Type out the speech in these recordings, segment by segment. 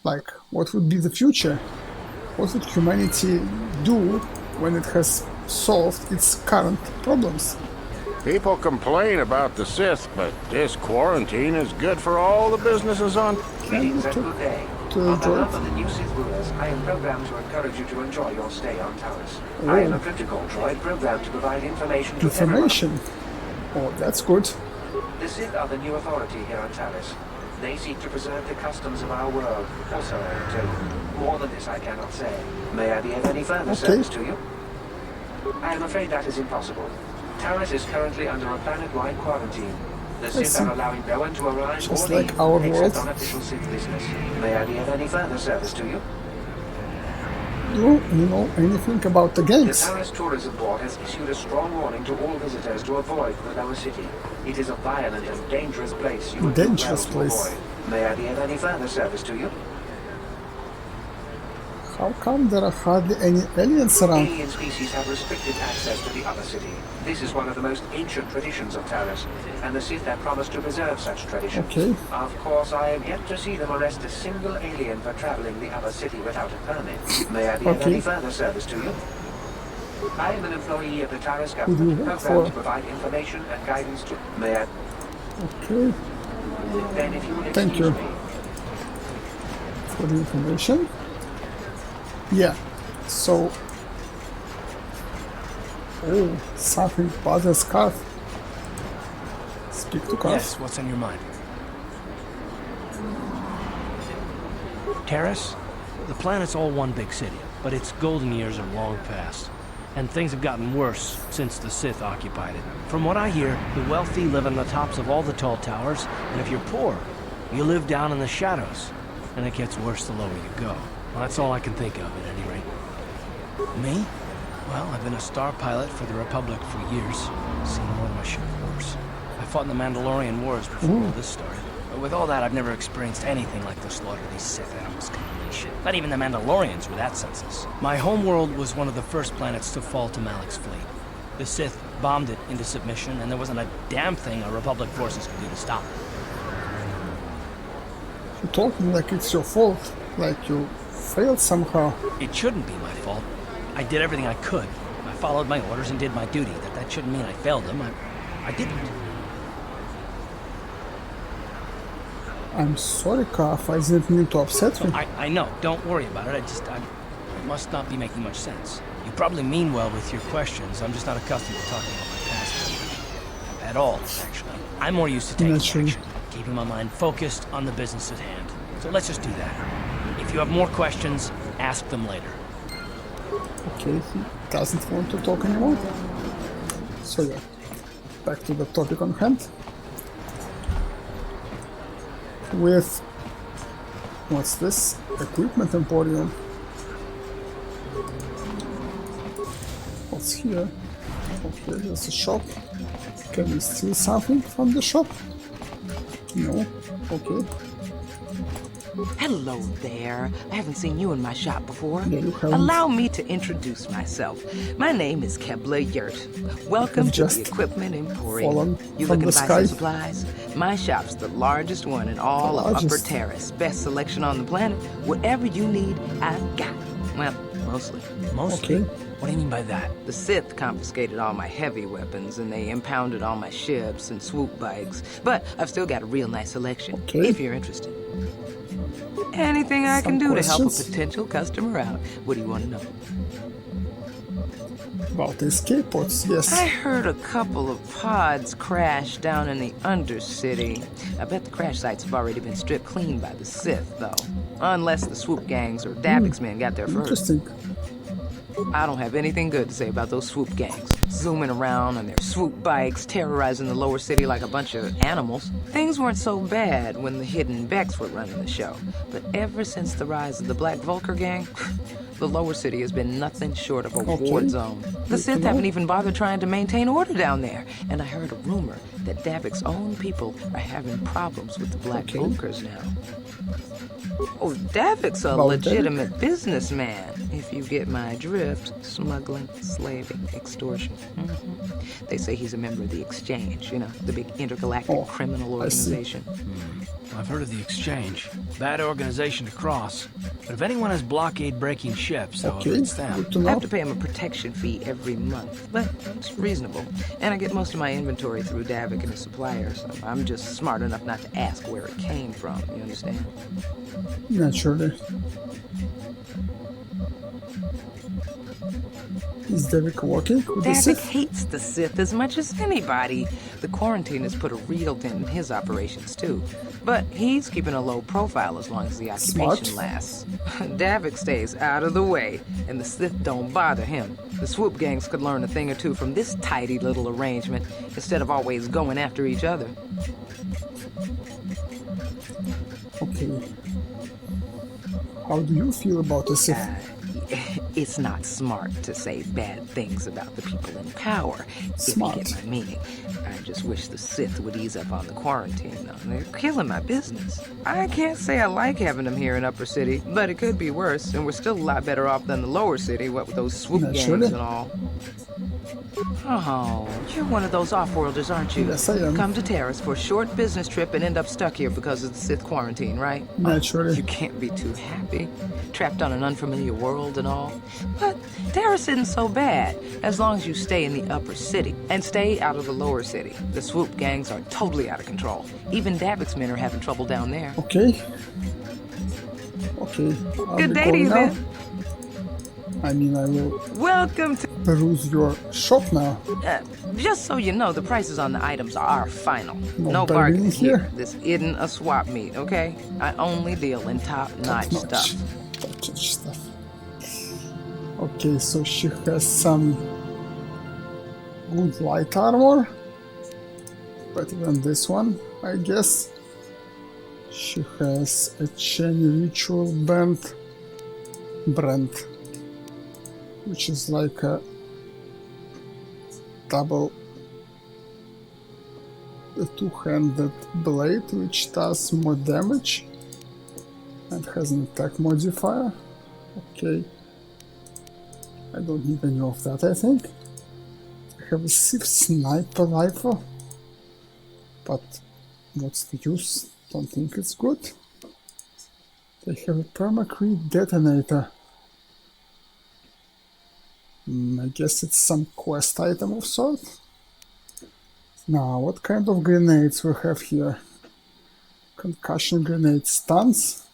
Like, what would be the future? What would humanity do when it has solved its current problems? People complain about the Sith, but this quarantine is good for all the businesses on... Greetings and good day. To the On behalf droid? of the new Sith rulers, I am programmed to encourage you to enjoy your stay on Taris. I am a protocol droid programmed to provide information to Information? Oh, that's good. everyone. The Sith are the new authority here on Taris. They seek to preserve the customs of our world, or so I am told. More than this I cannot say. May I be of any further service to you? I am afraid that is impossible. Taris is currently under a planet-wide quarantine. The Sith are allowing no one to arrive Just or like leave, our except world. on official Sith business. May I be of any further service to you? Do you know anything about the The games? Taris Tourism Board has issued a strong warning to all visitors to avoid the lower city. It is a violent and dangerous place you would do well Dangerous to place. avoid. May I be of any further service to you? How come there are hardly any aliens around? Alien species have restricted access to the Upper City. This is one of the most ancient traditions of Taris, and the Sith have promised to preserve such traditions. Okay. Of course, I am yet to see them arrest a single alien for traveling the Upper City without a permit. May I be of any further service to you? I am an employee of the Taris Who do you government, work programmed for? to provide information and guidance to... May I... Okay, Then if you would Thank excuse you. me... for the information. Yeah, so... Oh, something bothers Carth. Speak to Carth. Yes, what's on your mind? Taris? The planet's all one big city, but its golden years are long past. And things have gotten worse since the Sith occupied it. From what I hear, the wealthy live on the tops of all the tall towers, and if you're poor, you live down in the shadows. And it gets worse the lower you go. Well, that's all I can think of, at any rate. Me? Well, I've been a star pilot for the Republic for years. Seen more than my share of wars. I fought in the Mandalorian Wars before all this started. But with all that, I've never experienced anything like the slaughter these Sith animals can unleash. Not even the Mandalorians were that senseless. My homeworld was one of the first planets to fall to Malak's fleet. The Sith bombed it into submission, and there wasn't a damn thing our Republic forces could do to stop it. You're talking like it's your fault, like you failed somehow. It shouldn't be my fault. I did everything I could. I followed my orders and did my duty. That shouldn't mean I failed them. I didn't. I'm sorry, Carth, I didn't mean to upset you. I know. Don't worry about it. It must not be making much sense. You probably mean well with your questions. I'm just not accustomed to talking about my past at all, actually. I'm more used to taking Naturally. action, keeping my mind focused on the business at hand. So let's just do that. If you have more questions, ask them later. Okay, he doesn't want to talk anymore. So yeah, back to the topic on hand. With, what's this? Equipment Emporium. What's here? Okay, there's a shop. Can we steal something from the shop? No? Okay. Hello there. I haven't seen you in my shop before. Yeah, you haven't. Allow me to introduce myself. My name is Kebla Yurt. Welcome You've to just the Equipment Emporium. fallen You from looking to the buy sky? some supplies? My shop's the largest one in all of Upper largest. Taris. Best selection on the planet. Whatever you need, I've got. Well, mostly. Mostly? Okay. What do you mean by that? The Sith confiscated all my heavy weapons and they impounded all my ships and swoop bikes. But I've still got a real nice selection, Okay. if you're interested. Anything I can Some do to help a questions? potential customer out. What do you want to know? About the escape pods, yes. I heard a couple of pods crash down in the Undercity. I bet the crash sites have already been stripped clean by the Sith, though. Unless the swoop gangs or Davix men got there first. Interesting. I don't have anything good to say about those swoop gangs. Zooming around on their swoop bikes, terrorizing the lower city like a bunch of animals. Things weren't so bad when the hidden Becks were running the show. But ever since the rise of the Black Vulcar gang, the lower city has been nothing short of a war zone. The Sith haven't even bothered trying to maintain order down there. And I heard a rumor that Davix's own people are having problems with the Black Vulcars now. Oh, Davik's a About legitimate businessman, if you get my drift. Smuggling, slaving, extortion. They say he's a member of the Exchange, you know, the big intergalactic criminal organization. I've heard of the Exchange. Bad organization to cross. But if anyone has blockade-breaking ships, however, Okay, it's them. good to I know. have to pay him a protection fee every month, but it's reasonable. And I get most of my inventory through Davik and his suppliers. I'm just smart enough not to ask where it came from, you understand? Naturally. Is Davik working with the Davik Sith? hates the Sith as much as anybody. The quarantine has put a real dent in his operations, too. But he's keeping a low profile as long as the occupation Smart. lasts. Davik stays out of the way, and the Sith don't bother him. The swoop gangs could learn a thing or two from this tidy little arrangement, instead of always going after each other. Okay. How do you feel about the Sith? It's not smart to say bad things about the people in power, Smart. if you get my meaning. I just wish the Sith would ease up on the quarantine, though. They're killing my business. I can't say I like having them here in Upper City, but it could be worse, and we're still a lot better off than the Lower City, what with those swoop Naturally. gangs and all. Oh, you're one of those off-worlders, aren't you? Yes, I am. Come to Taris for a short business trip and end up stuck here because of the Sith quarantine, right? Naturally. You can't be too happy. Trapped on an unfamiliar world and all. But Taris isn't so bad, as long as you stay in the Upper City and stay out of the Lower City. The swoop gangs are totally out of control. Even Davik's men are having trouble down there. Okay. Okay. I'll Good be day to going you, now. then. I mean, I will Welcome to... peruse your shop now. just so you know, the prices on the items are final. No No bargaining bargaining here. here. This isn't a swap meet, okay? I only deal in top-notch Top-notch. stuff. Top-notch stuff. Okay, so she has some good light armor. Better than this one, I guess. She has a chain ritual brand, which is like a two-handed blade, which does more damage and has an attack modifier. Okay, I don't need any of that, I think. I have a Sith sniper rifle, but what's the use? Don't think it's good. They have a permacrete detonator. I guess it's some quest item of sort. Now, what kind of grenades we have here? Concussion grenade stuns.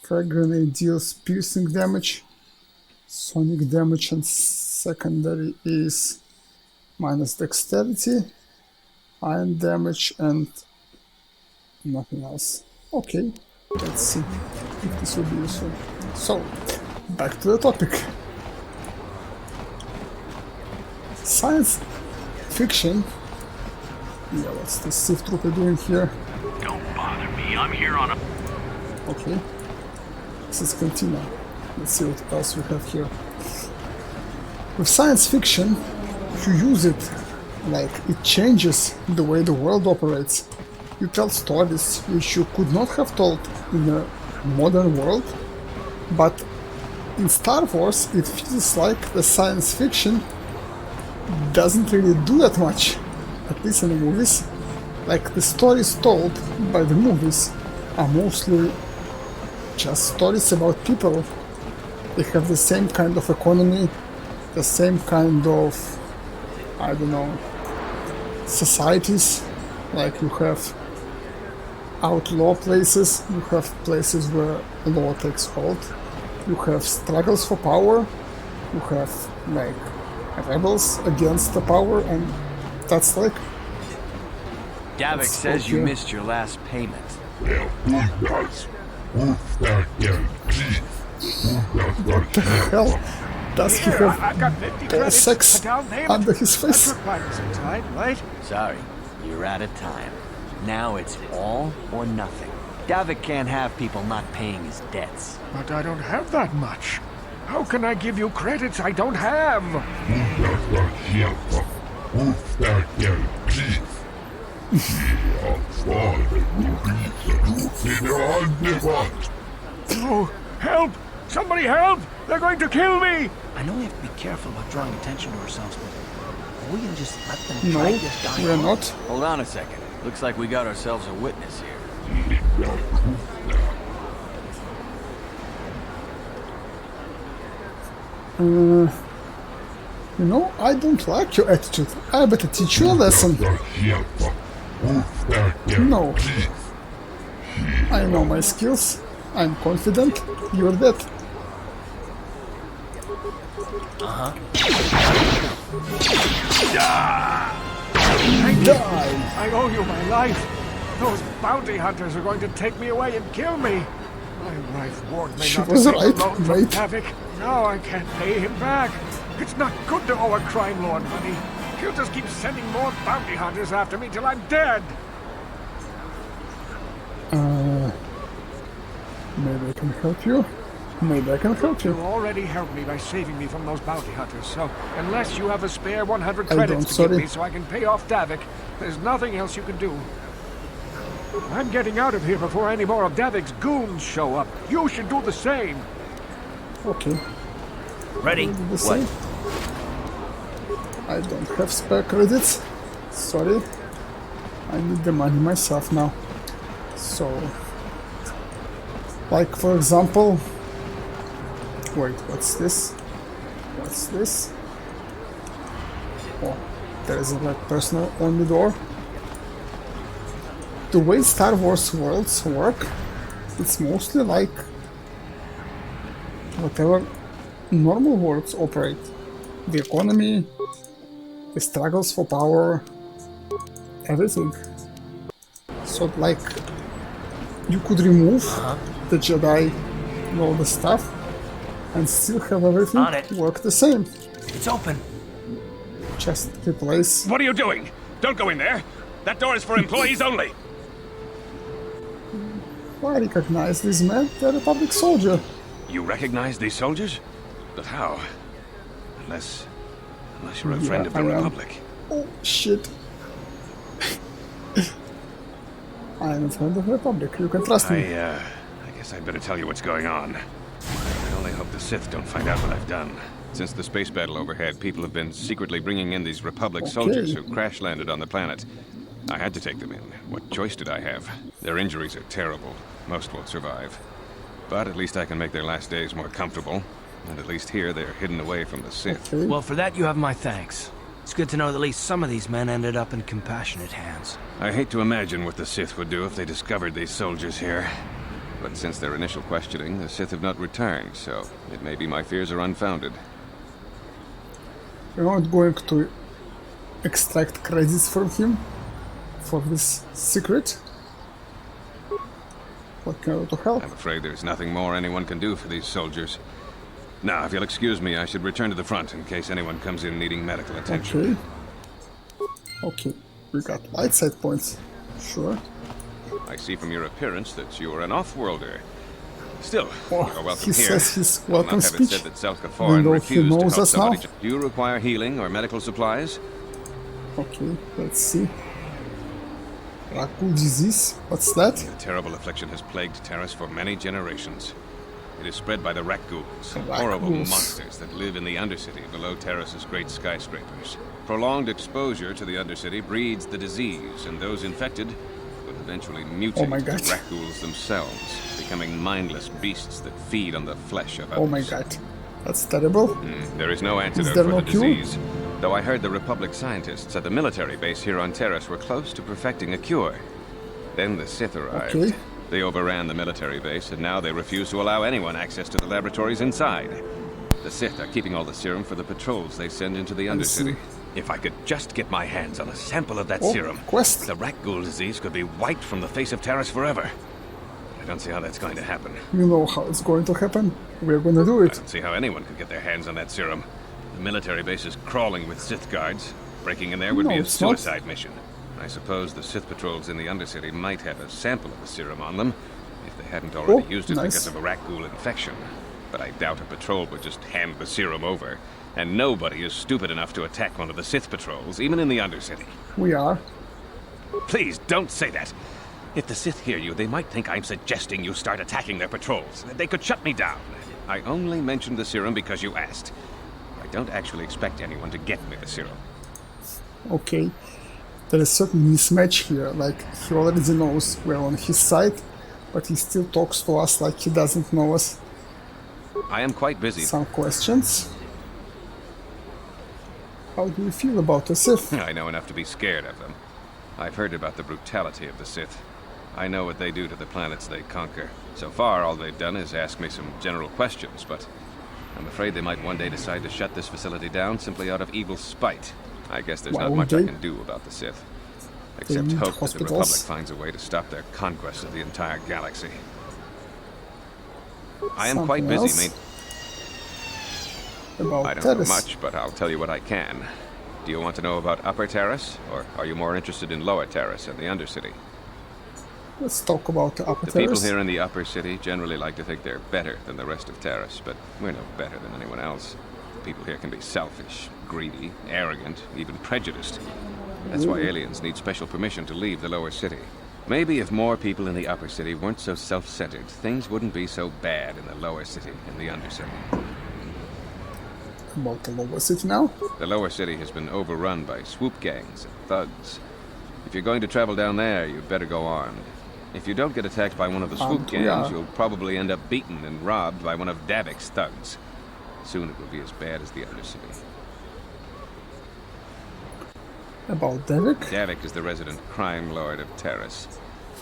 Frag grenade deals piercing damage. Sonic damage, and secondary is minus dexterity. Iron damage and nothing else. Okay, let's see if this will be useful. So, back to the topic. Science fiction. Yeah, what's the Sith trooper doing here? Don't bother me. I'm here on a... Okay. This is Cantina. Let's see what else we have here. With science fiction, if you use it, like, it changes the way the world operates. You tell stories which you could not have told in a modern world, but in Star Wars it feels like the science fiction doesn't really do that much, at least in the movies. Like, the stories told by the movies are mostly just stories about people. They have the same kind of economy, the same kind of, I don't know, societies. Like, you have outlaw places, you have places where law takes hold, you have struggles for power, you have, like, rebels against the power, and that's like... Davik That's says you okay. missed your last payment. What the hell does he have I've got 50 ball credits, sex a down payment. under his face? That's required inside, right? Sorry, you're out of time. Now it's all or nothing. Davik can't have people not paying his debts. But I don't have that much. How can I give you credits I don't have? Oh, help! Somebody help! They're going to kill me! I know we have to be careful about drawing attention to ourselves, but are we gonna just let them No, drag this guy we're on? not. Hold on a second. Looks like we got ourselves a witness here. You know, I don't like your attitude. I better teach you a lesson. No. I know my skills. I'm confident. You're dead. Die! I owe you my life. Those bounty hunters are going to take me away and kill me. My wife warned me She not to was take right, the loan from right? Havoc. Now I can't pay him back. It's not good to owe a crime lord money. He'll just keep sending more bounty hunters after me till I'm dead. Maybe I can help you. Maybe I can help You you. already helped me by saving me from those bounty hunters, so unless you have a spare 100 I credits don't, to give sorry. me so I can pay off Davik, there's nothing else you can do. I'm getting out of here before any more of Davik's goons show up. You should do the same. Okay. Ready? The same. I don't have spare credits. Sorry. I need the money myself now. So, like for example, wait, what's this? What's this? Oh, there is a red person on the door. The way Star Wars worlds work, it's mostly like whatever normal worlds operate. The economy, the struggles for power, everything. So like you could remove the Jedi and all the stuff and still have everything On it. work the same. It's open. Just replace. What are you doing? Don't go in there. That door is for employees only. I recognize this man, the Republic soldier. You recognize these soldiers? But how? Unless you're a friend of the I am. Republic. Oh shit. I am a friend of the Republic, you can trust me. I guess I'd better tell you what's going on. I only hope the Sith don't find out what I've done. Since the space battle overhead, people have been secretly bringing in these Republic soldiers who crash-landed on the planet. I had to take them in. What choice did I have? Their injuries are terrible. Most won't survive. But at least I can make their last days more comfortable. And at least here, they're hidden away from the Sith. Okay. Well, for that you have my thanks. It's good to know that at least some of these men ended up in compassionate hands. I hate to imagine what the Sith would do if they discovered these soldiers here. But since their initial questioning, the Sith have not returned, so it may be my fears are unfounded. We're not going to extract credits from him for this secret. What can I do to help? I'm afraid there's nothing more anyone can do for these soldiers. Now, if you'll excuse me, I should return to the front in case anyone comes in needing medical attention. Okay. Okay. We got light side points. Sure. I see from your appearance that you are an off-worlder. Still, Oh, you're welcome he here. says his I'll welcome not have it speech. said that Even Selkaforan though he refused to knows help us now. somebody. Do you require healing or medical supplies? Okay, let's see. Rakul disease. What's that? A terrible affliction has plagued Taris for many generations. It is spread by the rat ghouls, The rat horrible ghouls. monsters that live in the Undercity below Taris's great skyscrapers. Prolonged exposure to the Undercity breeds the disease, and those infected will eventually mutate Oh my God. to rat ghouls themselves, becoming mindless beasts that feed on the flesh of others. Oh my god. That's terrible. There is no antidote there for no the cure? disease, though I heard the Republic scientists at the military base here on Taris were close to perfecting a cure. Then the Sith arrived. Okay. They overran the military base, and now they refuse to allow anyone access to the laboratories inside. The Sith are keeping all the serum for the patrols they send into the I see. Undercity. If I could just get my hands on a sample of that Oh, serum, quest. the rat ghoul disease could be wiped from the face of Taris forever. I don't see how that's going to happen. You know how it's going to happen. We're gonna do I it. don't see how anyone could get their hands on that serum. The military base is crawling with Sith guards. Breaking in there would No, be a it's not. suicide mission. I suppose the Sith patrols in the Undercity might have a sample of the serum on them, if they hadn't already Oh, used it nice. because of a rat ghoul infection. But I doubt a patrol would just hand the serum over. And nobody is stupid enough to attack one of the Sith patrols, even in the Undercity. We are. Please, don't say that. If the Sith hear you, they might think I'm suggesting you start attacking their patrols. They could shut me down. I only mentioned the serum because you asked. I don't actually expect anyone to get me the serum. Okay. There is certain mismatch here, like he already knows we're on his side, but he still talks to us like he doesn't know us. I am quite busy. Some questions. How do you feel about the Sith? I know enough to be scared of them. I've heard about the brutality of the Sith. I know what they do to the planets they conquer. So far, all they've done is ask me some general questions, but I'm afraid they might one day decide to shut this facility down simply out of evil spite. I guess there's not much I can do about the Sith. Except hope that the Republic finds a way to stop their conquest of the entire galaxy. I am quite busy, I don't know much, but I'll tell you what I can. Do you want to know about Upper Taris, or are you more interested in Lower Taris and the Undercity? Let's talk about the Upper Taris. The people here in the Upper City generally like to think they're better than the rest of Taris, but we're no better than anyone else. People here can be selfish, greedy, arrogant, even prejudiced. That's why aliens need special permission to leave the Lower City. Maybe if more people in the Upper City weren't so self-centered, things wouldn't be so bad in the Lower City and the Undercity. About the Lower City now? The Lower City has been overrun by swoop gangs and thugs. If you're going to travel down there, you'd better go armed. If you don't get attacked by one of the swoop gangs, you'll probably end up beaten and robbed by one of Davik's thugs. Soon it will be as bad as the Undercity. About Davik? Davik is the resident crime lord of Taris.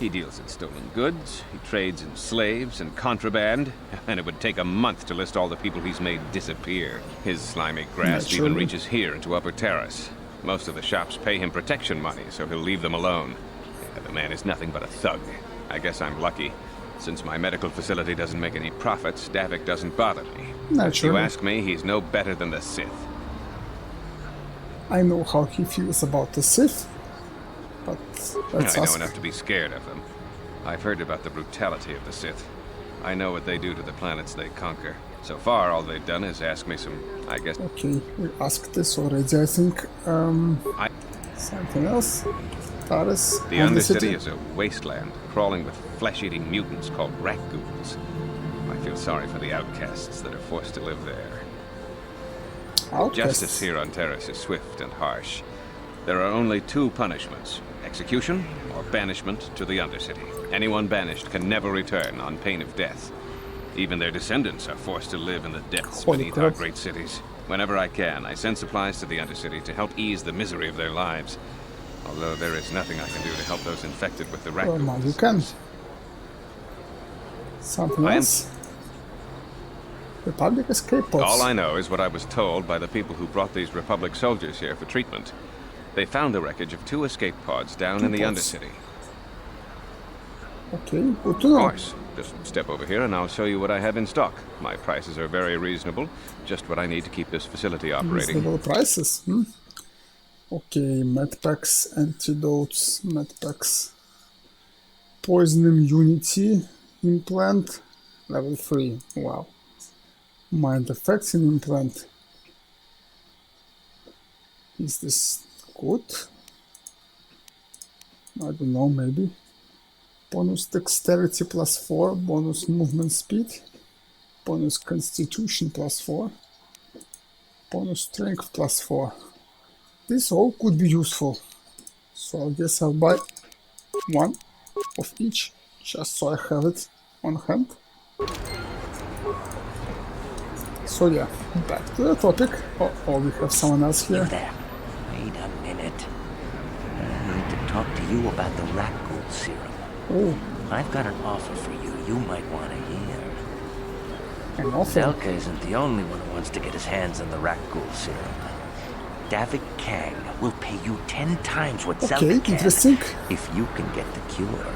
He deals in stolen goods, he trades in slaves and contraband, and it would take a month to list all the people he's made disappear. His slimy grasp even reaches here into Upper Taris. Most of the shops pay him protection money, so he'll leave them alone. Yeah, the man is nothing but a thug. I guess I'm lucky. Since my medical facility doesn't make any profits, Davik doesn't bother me. If you ask me, he's no better than the Sith. I know how he feels about the Sith, but I know enough to be scared of them. I've heard about the brutality of the Sith. I know what they do to the planets they conquer. So far, all they've done is ask me some, I guess... Okay, we asked this already, I think. Something else? Taris? The Undercity is a wasteland, crawling with flesh-eating mutants called raccoons. I feel sorry for the outcasts that are forced to live there. Justice here on Taris is swift and harsh. There are only two punishments: execution or banishment to the Undercity. Anyone banished can never return on pain of death. Even their descendants are forced to live in the depths beneath our great cities. Whenever I can, I send supplies to the Undercity to help ease the misery of their lives. Although there is nothing I can do to help those infected with the raccoons. Well, now you can. Something else? Republic escape pods. All I know is what I was told by the people who brought these Republic soldiers here for treatment. They found the wreckage of 2 escape pods down in the Undercity. Okay, good to know. Of course. Just step over here and I'll show you what I have in stock. My prices are very reasonable. Just what I need to keep this facility operating. Reasonable prices, Okay, medpacks, antidotes, medpacks. Poison immunity implant, level 3. Wow. Mind effects in implant. Is this good? I don't know, maybe. Bonus dexterity +4, bonus movement speed, bonus constitution +4, bonus strength +4. This all could be useful. So I guess I'll buy one of each, just so I have it on hand. So yeah, back to the topic. Oh, we have someone else here. You there. Wait a minute. I need to talk to you about the raccoon serum. Oh. I've got an offer for you might want to hear. An offer? Zelka isn't the only one who wants to get his hands on the raccoon serum. Davik Kang will pay you 10 times what Zelka can interesting. If you can get the cure.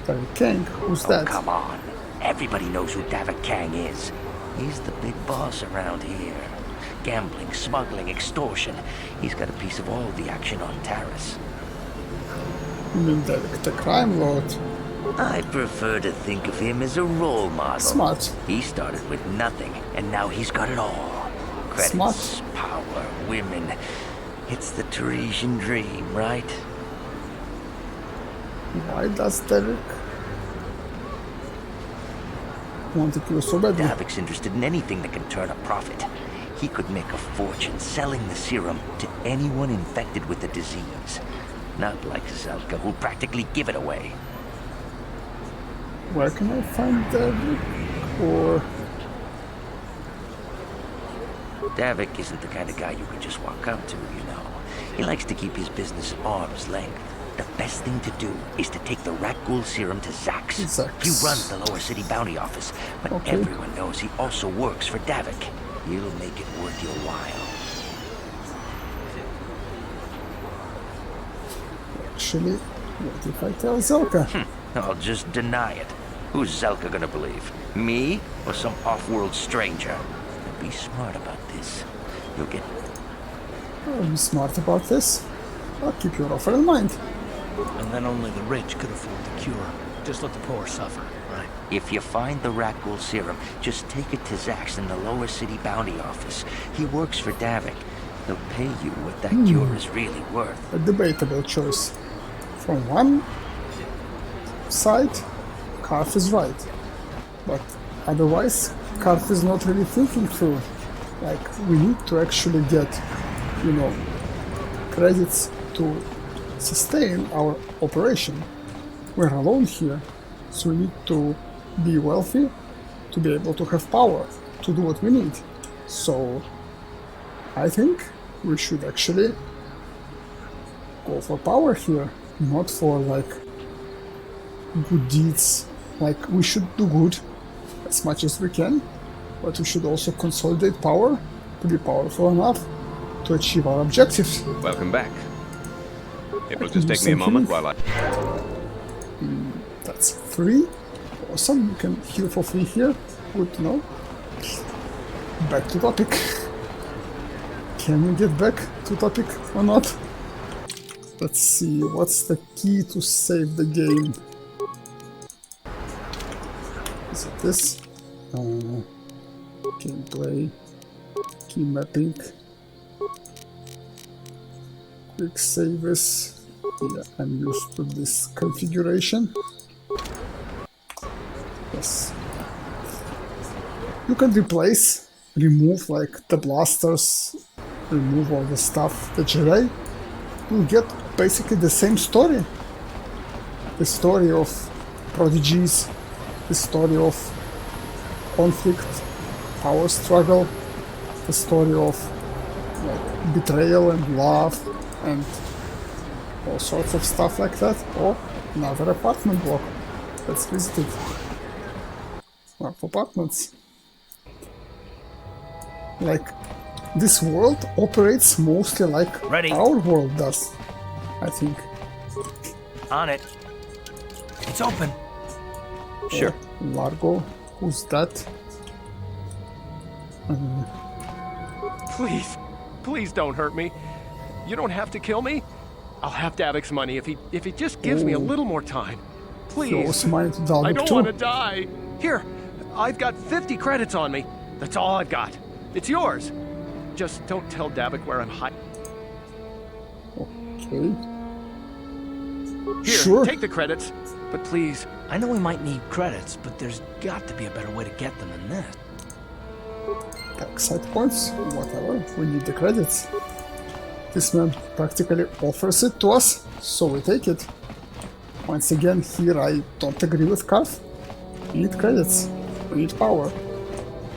Davik Kang? Who's that? Come on. Everybody knows who Davik Kang is. He's the big boss around here. Gambling, smuggling, extortion. He's got a piece of all the action on Taris. You mean Davik, the crime lord? I prefer to think of him as a role model. Smart. He started with nothing, and now he's got it all. Credits, Smart. power, women. It's the Tarisian dream, right? Why does Derek want to kill so badly? Davic's interested in anything that can turn a profit. He could make a fortune selling the serum to anyone infected with the disease. Not like Zelka, who'll practically give it away. Where can I find Derek? Or... Davic isn't the kind of guy you can just walk up to, you know. He likes to keep his business at arm's length. The best thing to do is to take the rat ghoul serum to Zax. He runs the Lower City Bounty Office, but everyone knows he also works for Davic. He'll make it worth your while. Actually, what if I tell Zelka? I'll just deny it. Who's Zelka gonna believe? Me or some off-world stranger? Be smart about this. You'll get... I'll be smart about this. I'll keep your offer in mind. And then only the rich could afford the cure. Just let the poor suffer, right? If you find the rat ghoul serum, just take it to Zax in the Lower City Bounty Office. He works for Davic. He'll pay you what that cure is really worth. A debatable choice. From one side, Karf is right. But otherwise, Karf is not really thinking through. Like, we need to actually get, you know, credits to sustain our operation. We're alone here, so we need to be wealthy to be able to have power to do what we need. So I think we should actually go for power here, not for like good deeds. Like, we should do good as much as we can, but we should also consolidate power to be powerful enough to achieve our objectives. Welcome back. It will just take me a moment while I... That's free. Awesome, you can heal for free here. Good to know. Back to topic. Can we get back to topic or not? Let's see, what's the key to save the game? Is it this? Gameplay, key mapping, quick saves. Yeah, I'm used to this configuration. Yes. You can remove like the blasters, remove all the stuff, the Jedi. You get basically the same story. The story of prodigies, the story of conflict, power struggle, the story of like betrayal and love and all sorts of stuff like that. Or another apartment block. Let's visit it. Map apartments. Like, this world operates mostly like our world does, I think. On it. It's open. Sure. Largo, who's that? Please don't hurt me. You don't have to kill me. I'll have Davic's money if he just gives me a little more time. Please. I don't want to die. Here, I've got 50 credits on me. That's all I've got. It's yours. Just don't tell Davic where I'm hiding. Okay. Here, sure. Take the credits. But please. I know we might need credits, but there's got to be a better way to get them than this. Side points, whatever, we need the credits. This man practically offers it to us, so we take it. Once again, here I don't agree with Karf. We need credits, we need power.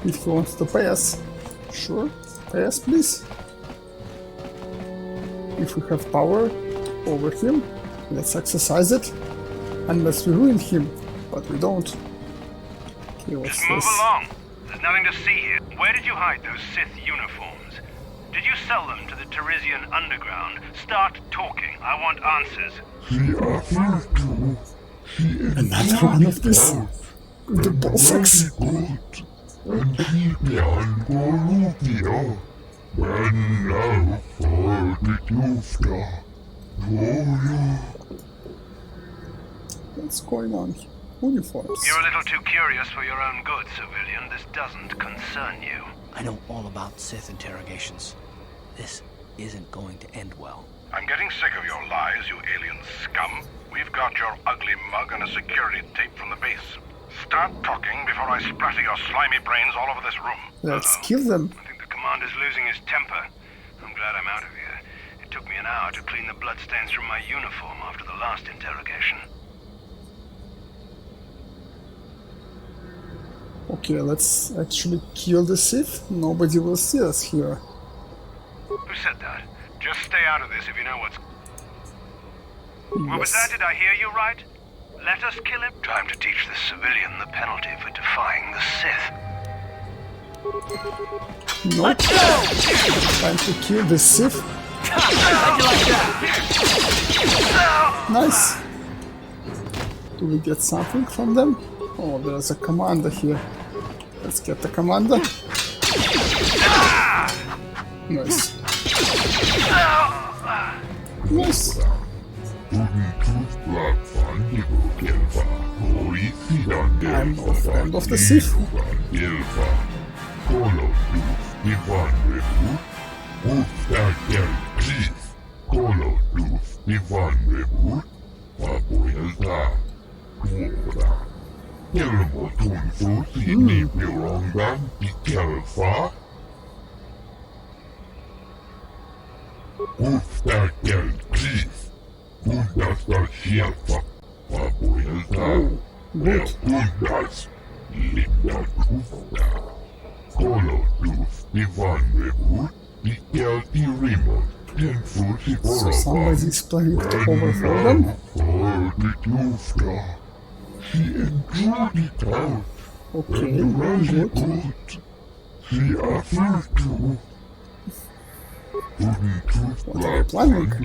If he wants to pay us, sure, pay us please. If we have power over him, let's exercise it. Unless we ruin him, but we don't. Okay, what's Just move this? along. There's nothing to see here. Where did you hide those Sith uniforms? Did you sell them to the Tarisian underground? Start talking. I want answers. Another one of this. The bosses. What's going on? Uniforms. You're a little too curious for your own good, civilian. This doesn't concern you. I know all about Sith interrogations. This isn't going to end well. I'm getting sick of your lies, you alien scum. We've got your ugly mug and a security tape from the base. Start talking before I splatter your slimy brains all over this room. Let's kill them. I think the commander's losing his temper. I'm glad I'm out of here. It took me an hour to clean the bloodstains from my uniform after the last interrogation. Okay, let's actually kill the Sith. Nobody will see us here. Who said that? Just stay out of this if you know what's... What was that? Did I hear you right? Let us kill him? Time to teach this civilian the penalty for defying the Sith. Nope. Let's go! Time to kill the Sith. How'd you like that? Nice. Do we get something from them? Oh, there's a commander here. Let's get the commander. Nice. Nice. I'm no friend of the Sith. So somebody's planning to overthrow them? Okay, very good. What are they planning? Who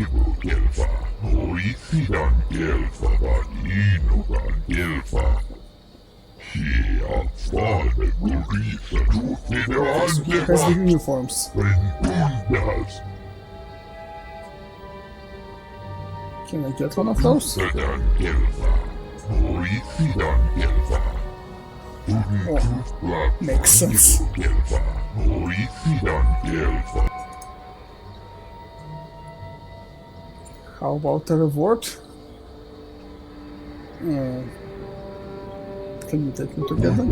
has the uniforms? Can I get one of those? Oh, makes sense. How about the reward? Can you take me together?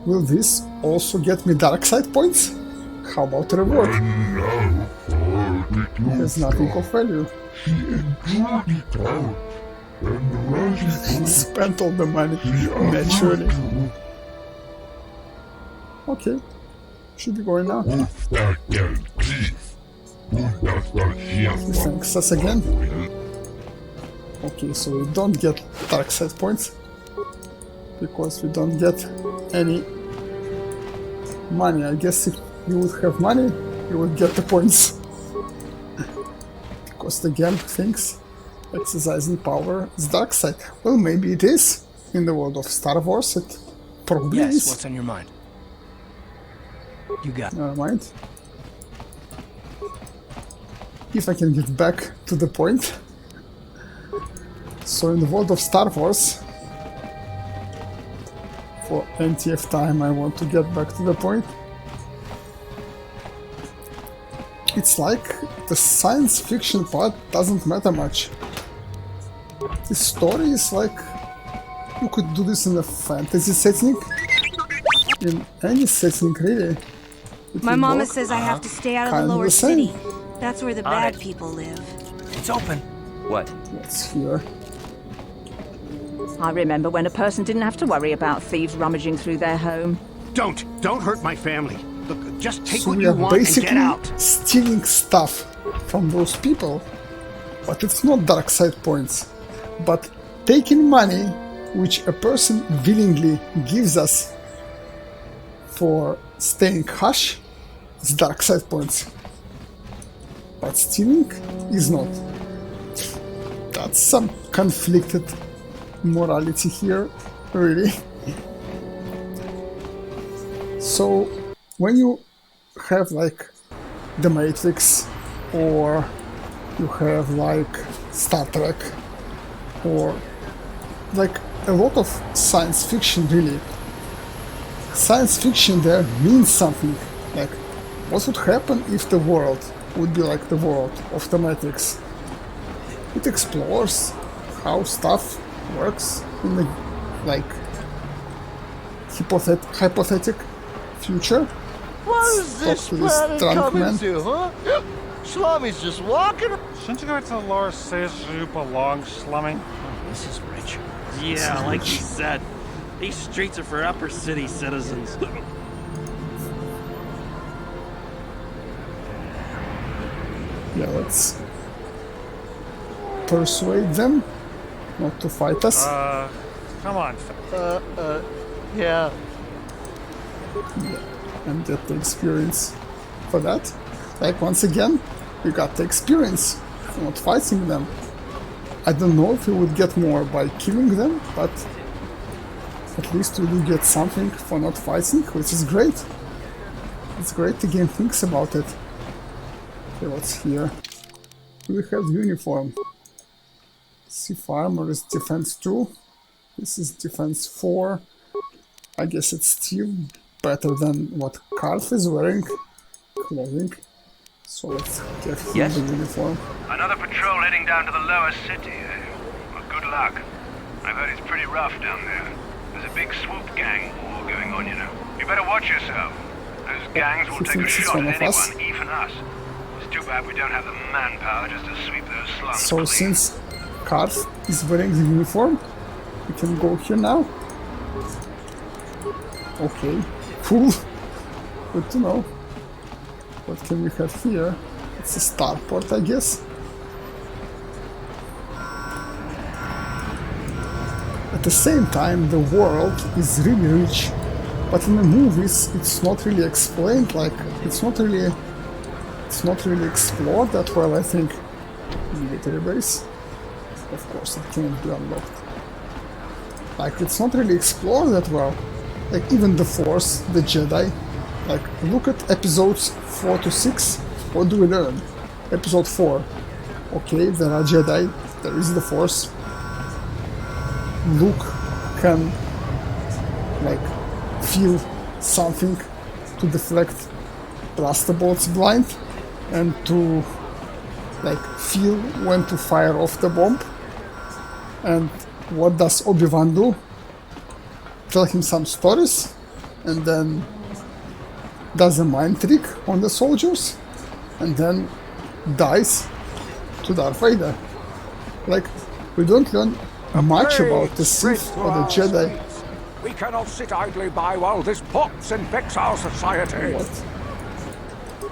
Will this also get me dark side points? How about the reward? There's nothing of value. He spent all the money, naturally. Okay, should be going now. Thanks us again. Okay, so we don't get dark side points because we don't get any money. I guess if you would have money, you would get the points. Because the game thinks exercising power is dark side. Well, maybe it is. In the world of Star Wars, it probably is. Yes, what's on your mind? You got it. Never mind. If I can get back to the point. So in the world of Star Wars, for NTF time, I want to get back to the point. It's like the science fiction part doesn't matter much. The story is like you could do this in a fantasy setting, in any setting really. My mama says I have to stay out of the lower city. That's where the bad people live. It's open. What? What's here? I remember when a person didn't have to worry about thieves rummaging through their home. Don't hurt my family. Look, just take So what we you are want and basically get out. stealing stuff from those people, but it's not dark side points. But taking money, which a person willingly gives us for staying hush, is dark side points. But stealing is not. That's some conflicted morality here, really. So when you have like The Matrix, or you have like Star Trek, or like a lot of science fiction, really, science fiction there means something. Like What would happen if the world would be like the world of the Matrix? It explores how stuff works in the like hypothetic future. What is this planet coming to, huh? Slummy's just walking. Shouldn't you go to Laura says you belong, Slummy? Oh, this is rich. Yeah, like he said, these streets are for Upper City citizens. Yeah, let's persuade them not to fight us. Come on. Yeah. And get the experience for that. Like, once again, you got the experience for not fighting them. I don't know if you would get more by killing them, but at least you do get something for not fighting, which is great. It's great the game thinks about it. Okay, what's here? We have the uniform. See, farmer is defense 2. This is defense 4. I guess it's still better than what Karth is wearing. Clothing. So let's get him the uniform. Another patrol heading down to the lower city. Well, good luck. I've heard it's pretty rough down there. There's a big swoop gang war going on, you know. You better watch yourself. Those gangs will take a shot at anyone, even us. It's too bad we don't have the manpower just to sweep those slums So clean. since Karth is wearing the uniform, we can go here now. Okay, cool. Good to know. What can we have here? It's a starport, I guess. At the same time, the world is really rich, but in the movies it's not really explained. Like, it's not really explored that well. I think military base, of course, it cannot be unlocked. Like, it's not really explored that well. Like, even the Force, the Jedi. Like, look at episodes 4 to 6. What do we learn? Episode 4. Okay, there are Jedi. There is the Force. Luke can, like, feel something to deflect blaster bolts blind and to, like, feel when to fire off the bomb. And what does Obi-Wan do? Tell him some stories and then does a mind trick on the soldiers and then dies to Darth Vader. Like, we don't learn much about the Sith or the Jedi. We cannot sit idly by while this pox infects our society. What?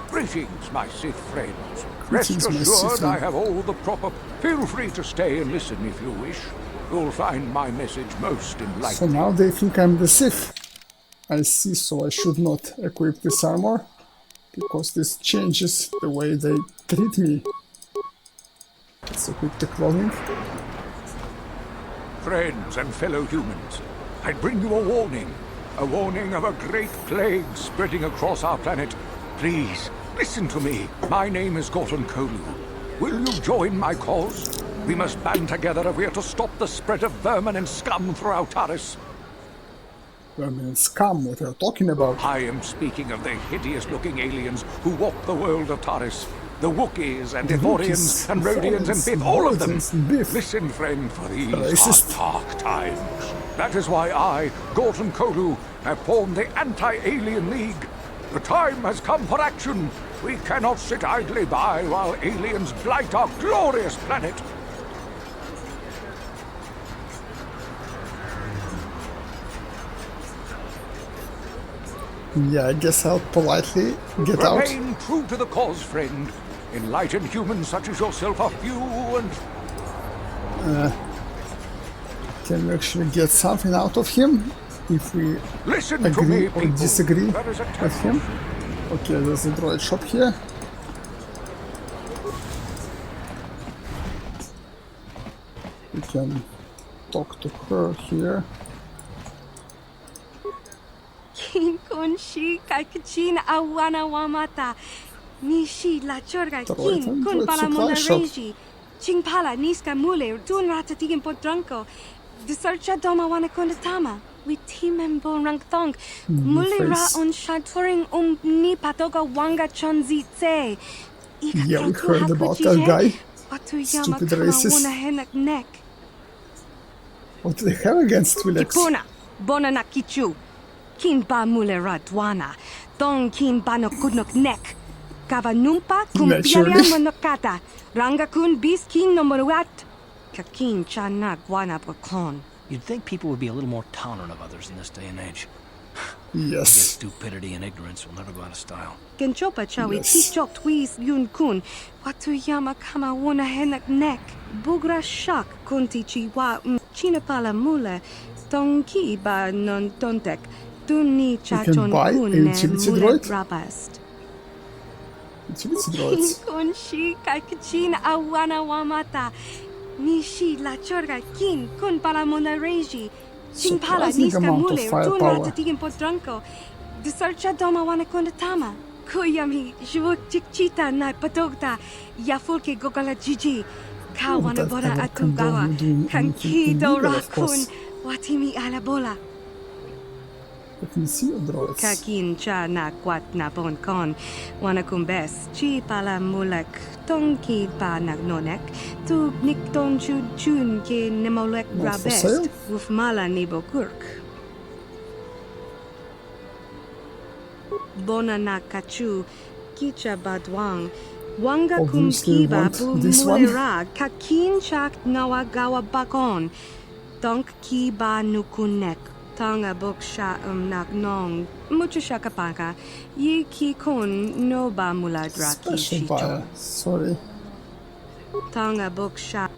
Greetings, my Sith friends. Rest assured I have all the proper... Feel free to stay and listen if you wish. You'll find my message most enlightening. So now they think I'm the Sith. I see, so I should not equip this armor, because this changes the way they treat me. Let's equip the clothing. Friends and fellow humans, I bring you a warning of a great plague spreading across our planet. Please, listen to me. My name is Kolu. Will you join my cause? We must band together if we are to stop the spread of vermin and scum throughout Taris. Vermin and scum, what are you talking about? I am speaking of the hideous-looking aliens who walk the world of Taris. The Wookiees and Ithorians and Rhodians and Biff, all of them. Listen, friend, for these are dark times. That is why I, Gorton Kolu, have formed the Anti-Alien League. The time has come for action. We cannot sit idly by while aliens blight our glorious planet. Yeah, I guess I'll politely get out. Remain true to the cause, friend. Enlightened humans such as yourself are few and... Can we actually get something out of him if we agree or disagree with him? Okay, there's a droid shop here. We can talk to her here. Kunshi kakchin awana wamata. Nishi la chorga kin kun pala mona reji. Chingpala niska mule tun ratatigin podranko. Disarcha doma wana kondatama. We team borang thong. Mulira on shaturing ni patoga wanga chonzi tse. Yeah, we heard about that guy. Stupid racist. What do they have against Twi'leks? Kipona, bona na kichu. Kin ba mulera dwana. Dong kin ba no kudnok nek. Kava numpa kumpialia monokata. Ranga kun bis kin no moruat. Kakin chana guana bokon. You'd think people would be a little more tolerant of others in this day and age. Yes. I guess stupidity and ignorance will never go out of style. Genchopa chawi tichok twis yun kun. Watu yama kama wona henak nek. Bugra shak kunti chiwa chinapala mule. Tonki ba non tontek. Duni chachon kun mule rabast. Utility droids. Kun shi kakachina awana wamata. Nishi la chorga kin kun pala mona reji. Chimpala niska mule tuna tatigin potranco. Disarcha doma wana kondatama. Kuyami jvuk chikchita na patogta. Yafulke gogala jiji. Kawana bora atugawa. Kankido rakun. Watimi alabola. Let me see your droids. Kakin cha na kwat na bon kon. Wana kumbes. Chi pala mulak. Tonki pa nagnonek. Tu nikton chun ke nemolek rabest. Wuf mala nebo kurk. Bona na kachu. Kicha badwang. Wanga kumkiba bu mulera. Kakin chak nawagawa bakon. Tonk ki ba nukunek. Tanga boksha nagnong. Mucho shakapaka. Yi ki kun no ba muladra ki Special sorry. Tanga boksha.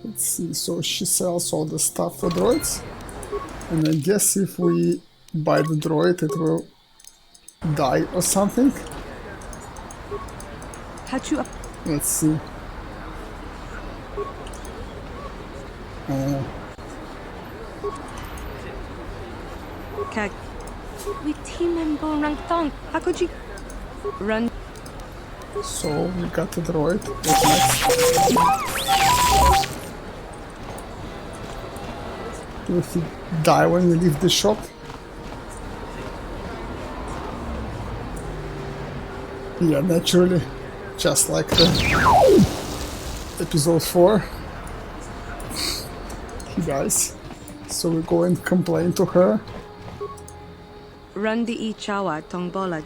Let's see, so she sells all the stuff for droids. And I guess if we buy the droid it will die or something. Let's see. We team and borang thong. How could you run? So we got the droid. What next? Will he die when we leave the shop? Yeah, naturally. Just like the episode 4. He dies. So we go and complain to her. Run the e chawa tongbola.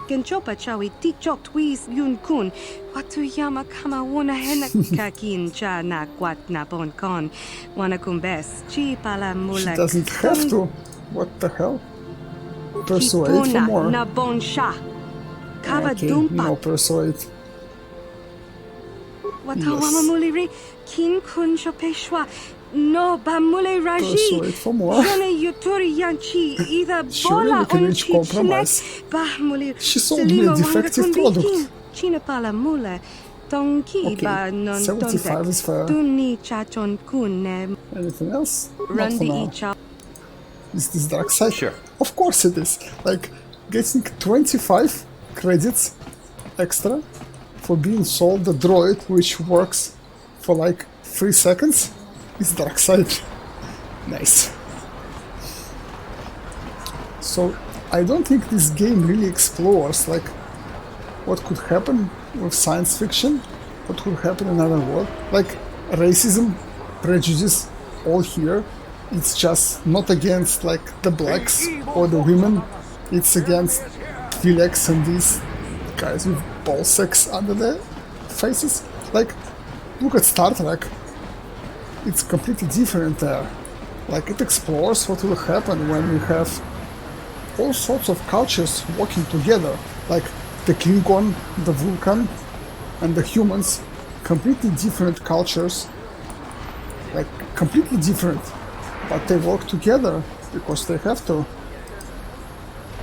Genchopa chawi tichok twis yun kun. Watu yama kama wona hena kakin cha na kwat na bon kon. Wana kumbes. Chi pala mulak. She doesn't have to. What the hell? Persuade for more. Na bon sha. Kava okay, dumpa. No persuade. Watawama muliri. Kin kun chopeshwa. No ba mule raji. Persuade for more. Jene yuturi yanchi. Either Surely bola we can on reach compromise. She sold me a defective product. China pala mule. Tonki ba non 75 is fair. Tuni chachon kun. Anything else? Run the each. Is this dark side? Sure. Of course it is. Like getting 25 credits extra for being sold the droid, which works for like 3 seconds, is dark side. Nice. So I don't think this game really explores like what could happen with science fiction, what could happen in another world. Like racism, prejudice, all here. It's just not against like the blacks or the women. It's against Twi'leks and these guys with ball sacks under their faces. Like, look at Star Trek. It's completely different there. Like, it explores what will happen when we have all sorts of cultures working together. Like the Klingon, the Vulcan, and the humans. Completely different cultures. Like, completely different. But they work together because they have to.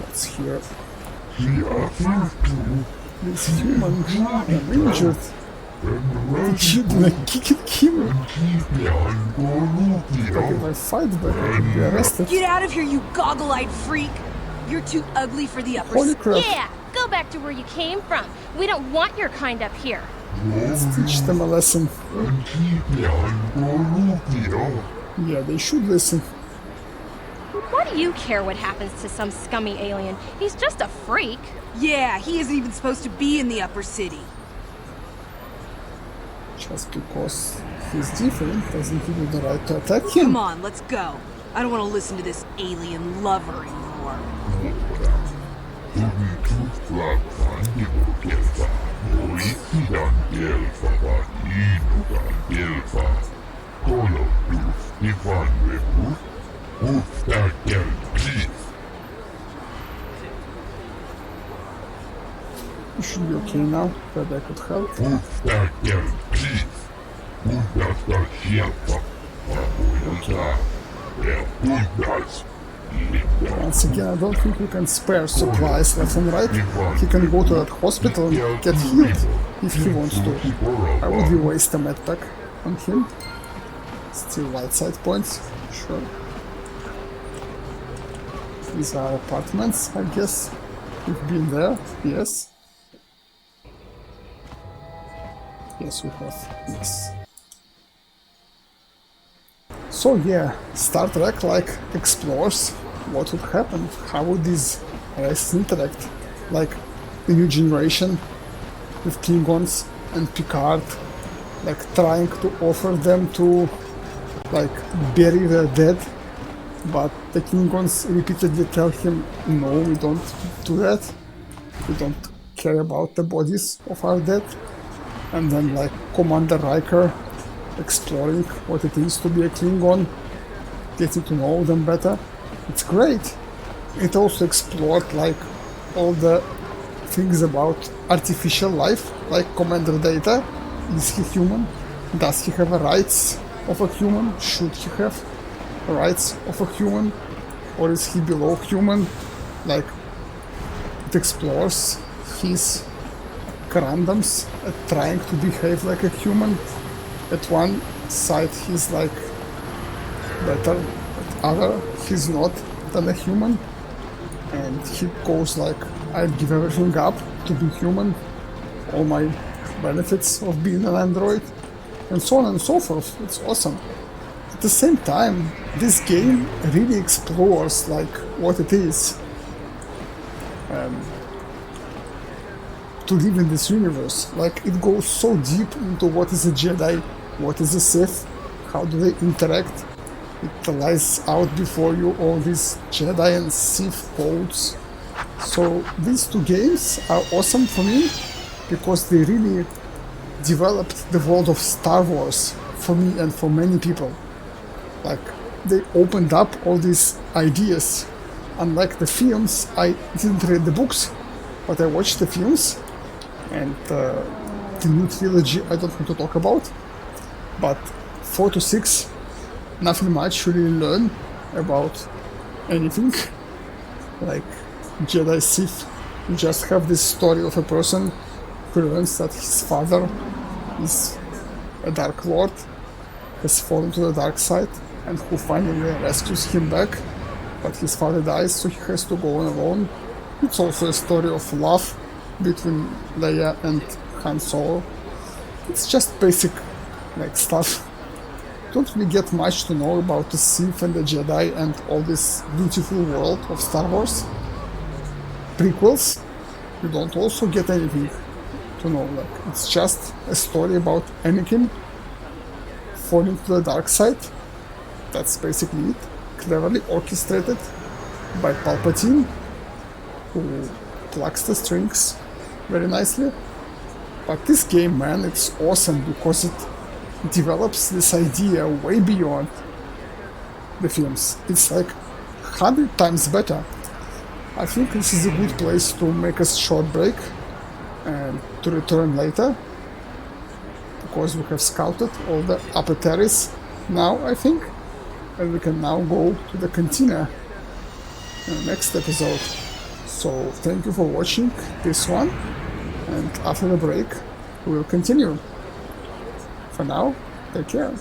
Let's hear. This human injured. The children kicked him. If I fight back, I could be arrested. Get out of here, you goggle-eyed freak! You're too ugly for the upper Holy crap. Yeah, go back to where you came from. We don't want your kind up here. Let's teach them a lesson. Yeah, they should listen. Why do you care what happens to some scummy alien? He's just a freak. Yeah, he isn't even supposed to be in the Upper City. Just because he's different doesn't give you the right to attack him. Come on, let's go. I don't want to listen to this alien lover anymore. You should be okay now, but I could help. Once again, I don't think we can spare supplies left and right. He can go to that hospital and get healed if he wants to. I would waste a medpack on him. Still light side points, sure. These are apartments, I guess. We've been there, yes. Yes, we have, yes. So yeah, Star Trek like explores what would happen, how would these races interact, like the new generation with Klingons and Picard, like trying to offer them to like bury their dead, but the Klingons repeatedly tell him, no, we don't do that, we don't care about the bodies of our dead. And then like Commander Riker exploring what it is to be a Klingon, getting to know them better. It's great. It also explored like all the things about artificial life, like Commander Data. Is he human? Does he have the rights of a human? Should he have the rights of a human? Or is he below human? Like, it explores his conundrums at trying to behave like a human. At one side he's like better, at other he's not than a human, and he goes like, I'd give everything up to be human, all my benefits of being an android, and so on and so forth. It's awesome. At the same time, this game really explores like what it is to live in this universe. Like, it goes so deep into what is a Jedi, what is a Sith, how do they interact. It lies out before you all these Jedi and Sith codes. So these two games are awesome for me because they really developed the world of Star Wars for me and for many people. Like, they opened up all these ideas. Unlike the films, I didn't read the books, but I watched the films. And the new trilogy I don't want to talk about, but 4 to 6, nothing much you really learn about anything. Like Jedi Sith, you just have this story of a person who learns that his father is a Dark Lord, has fallen to the dark side, and who finally rescues him back, but his father dies, so he has to go on alone. It's also a story of love between Leia and Han Solo. It's just basic like stuff. Don't really get much to know about the Sith and the Jedi and all this beautiful world of Star Wars. Prequels, you don't also get anything to know. Like, it's just a story about Anakin falling to the dark side. That's basically it. Cleverly orchestrated by Palpatine, who plucks the strings very nicely. But this game, man, it's awesome because it develops this idea way beyond the films. It's like 100 times better. I think this is a good place to make a short break and to return later, because we have scouted all the Upper Taris now, I think, and we can now go to the cantina in the next episode. So thank you for watching this one, and after the break we will continue. For now, take care.